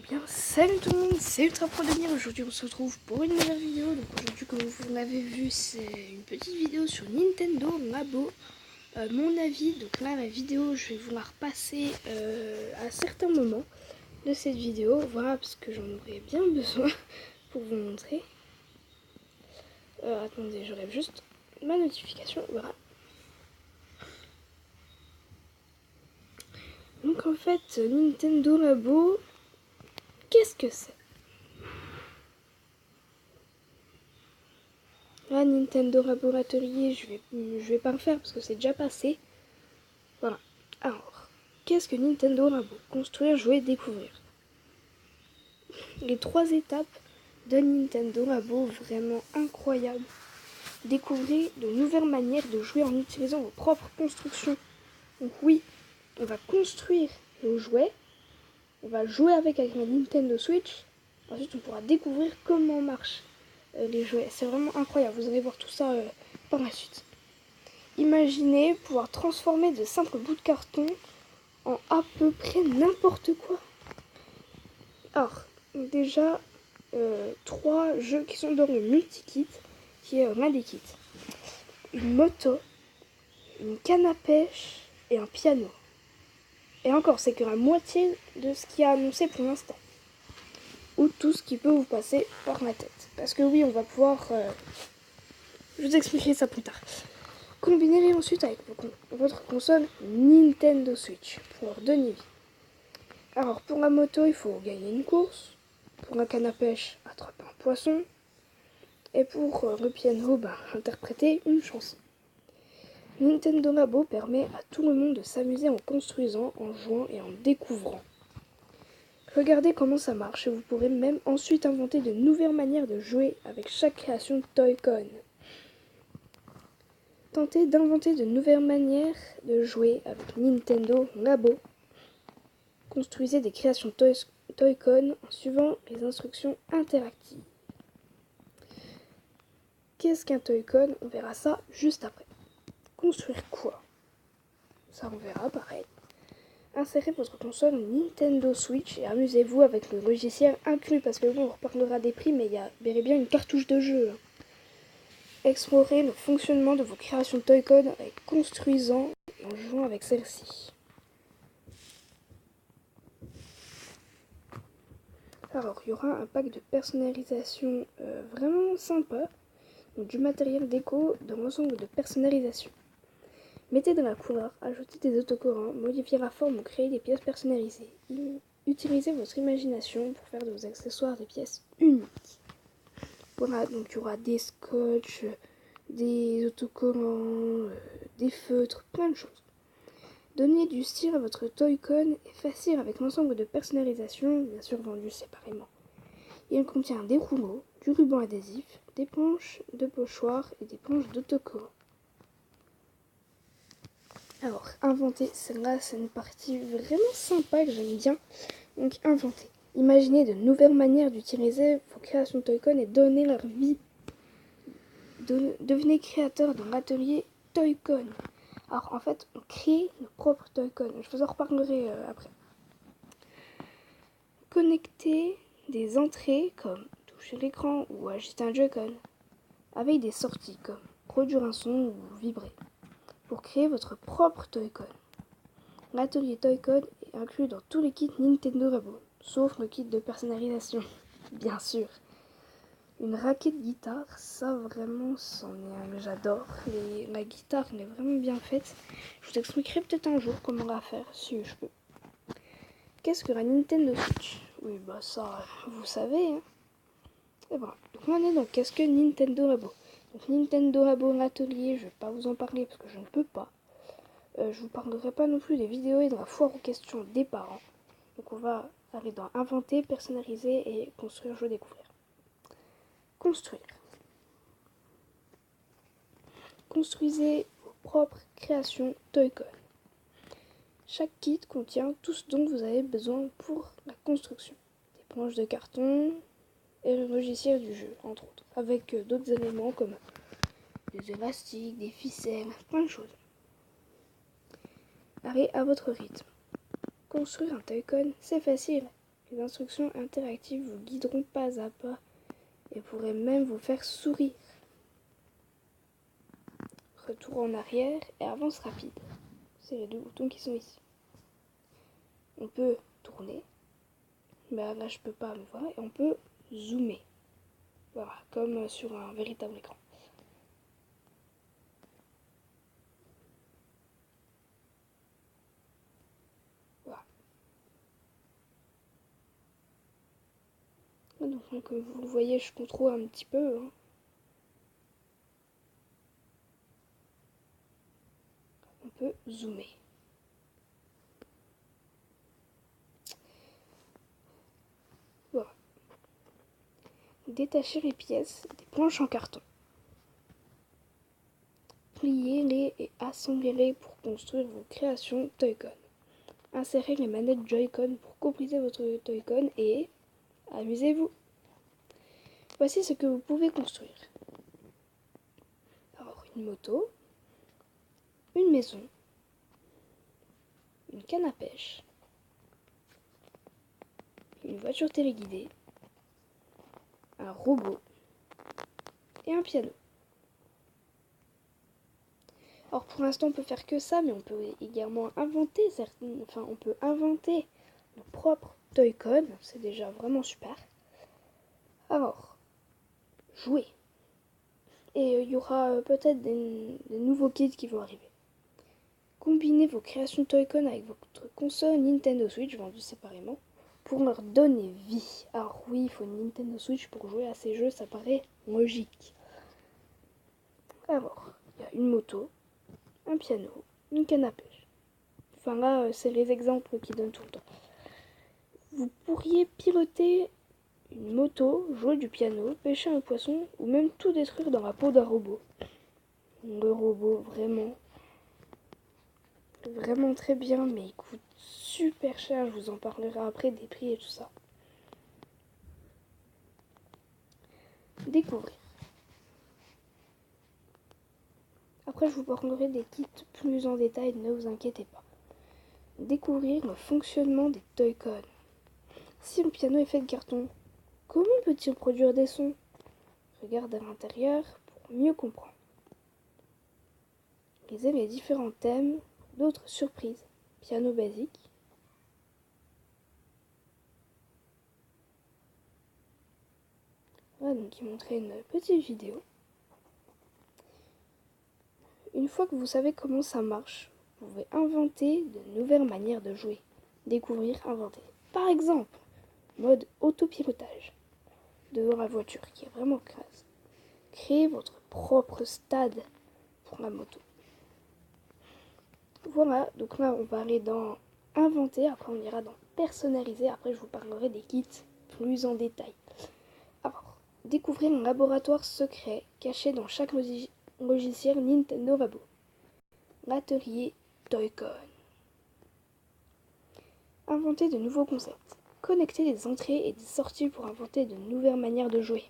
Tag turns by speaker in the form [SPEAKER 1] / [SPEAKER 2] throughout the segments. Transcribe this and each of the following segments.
[SPEAKER 1] Eh bien, salut tout le monde, c'est Ultra Pro Devenir. Aujourd'hui, on se retrouve pour une nouvelle vidéo. Donc, aujourd'hui, comme vous l'avez vu, c'est une petite vidéo sur Nintendo Labo. Mon avis, donc là, la vidéo, je vais vous la repasser à certains moments de cette vidéo. Voilà, parce que j'en aurais bien besoin pour vous montrer. Attendez, je rêve juste ma notification. Voilà. Donc, en fait, Nintendo Labo, qu'est-ce que c'est? Là, Nintendo Laboratory, je vais pas le faire parce que c'est déjà passé. Voilà. Alors, qu'est-ce que Nintendo Labo? Construire, jouer, découvrir. Les 3 étapes de Nintendo Labo, vraiment incroyables. Découvrez de nouvelles manières de jouer en utilisant vos propres constructions. Donc oui, on va construire nos jouets, on va jouer avec la Nintendo Switch. Ensuite, on pourra découvrir comment marchent les jouets. C'est vraiment incroyable, vous allez voir tout ça par la suite. Imaginez pouvoir transformer de simples bouts de carton en à peu près n'importe quoi. Alors, déjà, 3 jeux qui sont dans le multi-kit, qui est l'un des kits. Une moto, une canne à pêche et un piano. Et encore, c'est que la moitié de ce qui est annoncé pour l'instant. Ou tout ce qui peut vous passer par la tête. Parce que oui, on va pouvoir... je vous expliquerai ça plus tard. Combinez-les ensuite avec votre console Nintendo Switch pour leur donner vie. Alors pour la moto, il faut gagner une course. Pour la canne à pêche, attraper un poisson. Et pour le piano, interpréter une chanson. Nintendo Labo permet à tout le monde de s'amuser en construisant, en jouant et en découvrant. Regardez comment ça marche et vous pourrez même ensuite inventer de nouvelles manières de jouer avec chaque création Toy-Con. Tentez d'inventer de nouvelles manières de jouer avec Nintendo Labo. Construisez des créations Toy-Con en suivant les instructions interactives. Qu'est-ce qu'un Toy-Con? On verra ça juste après. Construire quoi? Ça on verra pareil. Insérez votre console Nintendo Switch et amusez-vous avec le logiciel inclus parce que bon, on reparlera des prix mais il y a bien une cartouche de jeu. Explorez le fonctionnement de vos créations Toy-Con en construisant et en jouant avec celle-ci. Alors, il y aura un pack de personnalisation vraiment sympa. Donc, du matériel déco dans l'ensemble de personnalisation. Mettez de la couleur, ajoutez des autocollants, modifiez la forme ou créez des pièces personnalisées. Utilisez votre imagination pour faire de vos accessoires des pièces uniques. Voilà, donc il y aura des scotch, des autocollants, des feutres, plein de choses. Donner du style à votre Toy-Con est facile avec l'ensemble de personnalisation, bien sûr vendu séparément. Il contient des rouleaux, du ruban adhésif, des planches de pochoir et des planches d'autocollants. Alors, inventer, celle-là, c'est une partie vraiment sympa que j'aime bien. Donc, inventer. Imaginez de nouvelles manières d'utiliser vos créations Toy-Con et donner leur vie. Devenez créateur dans l'atelier Toy-Con. Alors, en fait, on crée nos propres Toy-Con. Je vous en reparlerai après. Connectez des entrées comme toucher l'écran ou agiter un Joy-Con avec des sorties comme produire un son ou vibrer pour créer votre propre Toy-Con. L'atelier Toy-Con est inclus dans tous les kits Nintendo Labo, sauf le kit de personnalisation, bien sûr. Une raquette guitare, ça vraiment, c'en est un que j'adore. La guitare, elle est vraiment bien faite. Je vous expliquerai peut-être un jour comment la faire, si je peux. Qu'est-ce que la Nintendo Switch? Oui, ça, vous savez, hein. Et voilà. Donc on est dans qu'est-ce que Nintendo Labo? Donc Nintendo Labo, l'atelier, je vais pas vous en parler parce que je ne peux pas. Je vous parlerai pas non plus des vidéos et de la foire aux questions des parents. Donc on va aller dans inventer, personnaliser et construire, jouer, découvrir. Construire. Construisez vos propres créations Toy-Con. Chaque kit contient tout ce dont vous avez besoin pour la construction. Des planches de carton et le logiciel du jeu, entre autres. Avec d'autres éléments comme des élastiques, des ficelles, plein de choses. Allez à votre rythme. Construire un Toy-Con, c'est facile. Les instructions interactives vous guideront pas à pas et pourraient même vous faire sourire. Retour en arrière et avance rapide. C'est les deux boutons qui sont ici. On peut tourner, mais là je peux pas me voir, et on peut zoomer. Voilà, comme sur un véritable écran. Voilà. Donc comme vous le voyez, je contrôle un petit peu. On peut zoomer. Voilà. Détacher les pièces des planches en carton. Pliez-les et assemblez-les pour construire vos créations Toy-Con. Insérez les manettes Joy-Con pour comprimer votre Toy-Con et amusez-vous. Voici ce que vous pouvez construire. Alors, une moto, une maison, une canne à pêche, une voiture téléguidée, un robot et un piano. Alors pour l'instant on peut faire que ça, mais on peut également inventer on peut inventer nos propres Toy-Con, c'est déjà vraiment super. Alors, jouer. Et il y aura peut-être des nouveaux kits qui vont arriver. Combinez vos créations Toy-Con avec votre console Nintendo Switch vendue séparément pour leur donner vie. Alors oui, il faut une Nintendo Switch pour jouer à ces jeux, ça paraît logique. Alors, il y a une moto, un piano, une canne à pêche. Enfin là, c'est les exemples qui donnent tout le temps. Vous pourriez piloter une moto, jouer du piano, pêcher un poisson ou même tout détruire dans la peau d'un robot. Le robot, vraiment très bien, mais il coûte super cher. Je vous en parlerai après des prix et tout ça. Découvrir. Après, je vous parlerai des kits plus en détail, ne vous inquiétez pas. Découvrir le fonctionnement des Toy-Con. Si le piano est fait de carton, comment peut-il produire des sons? Regarde à l'intérieur pour mieux comprendre. Lisez les différents thèmes, d'autres surprises. Piano basique. Voilà, donc il montrait une petite vidéo. Une fois que vous savez comment ça marche, vous pouvez inventer de nouvelles manières de jouer. Découvrir, inventer. Par exemple, mode autopilotage. Devant la voiture qui est vraiment classe. Créez votre propre stade pour la moto. Voilà, donc là on va aller dans inventer, après on ira dans personnaliser, après je vous parlerai des kits plus en détail. Alors, découvrir un laboratoire secret caché dans chaque logiciel Nintendo Labo. L'atelier Toy-Con. Inventer de nouveaux concepts. Connecter des entrées et des sorties pour inventer de nouvelles manières de jouer.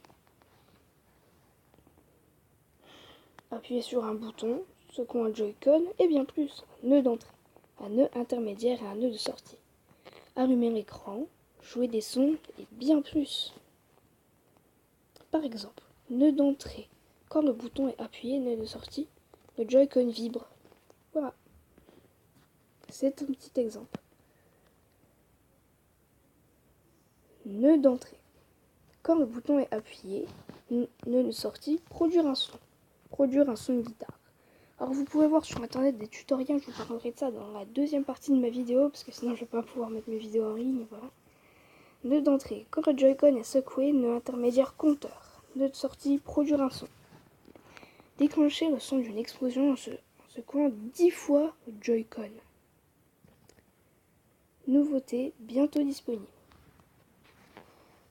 [SPEAKER 1] Appuyer sur un bouton, secouer un Joy-Con et bien plus. Un nœud d'entrée, un nœud intermédiaire et un nœud de sortie. Allumer l'écran, jouer des sons et bien plus. Par exemple, nœud d'entrée. Quand le bouton est appuyé, nœud de sortie, le Joy-Con vibre. Voilà. C'est un petit exemple. Nœud d'entrée. Quand le bouton est appuyé, nœud de sortie, produire un son. Produire un son de guitare. Alors vous pouvez voir sur internet des tutoriels, je vous parlerai de ça dans la deuxième partie de ma vidéo, parce que sinon je ne vais pas pouvoir mettre mes vidéos en ligne, voilà. Nœud d'entrée. Quand le Joy-Con est secoué, nœud intermédiaire compteur. Nœud de sortie, produire un son. Déclencher le son d'une explosion en secouant 10 fois le Joy-Con. Nouveauté bientôt disponible.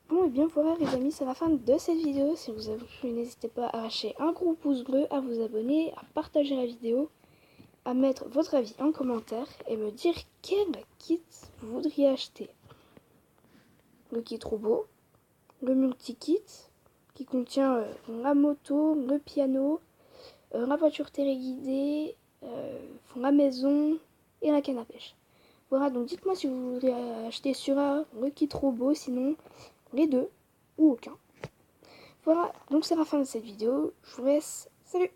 [SPEAKER 1] Bon et bien voilà les amis, c'est la fin de cette vidéo. Si vous avez plu, n'hésitez pas à lâcher un gros pouce bleu, à vous abonner, à partager la vidéo, à mettre votre avis en commentaire et me dire quel kit vous voudriez acheter. Le kit robot, le multi-kit qui contient la moto, le piano, la voiture téléguidée, la maison et la canne à pêche. Voilà, donc dites-moi si vous voudrez acheter Sura ou le kit robot, sinon les deux ou aucun. Voilà, donc c'est la fin de cette vidéo. Je vous laisse. Salut!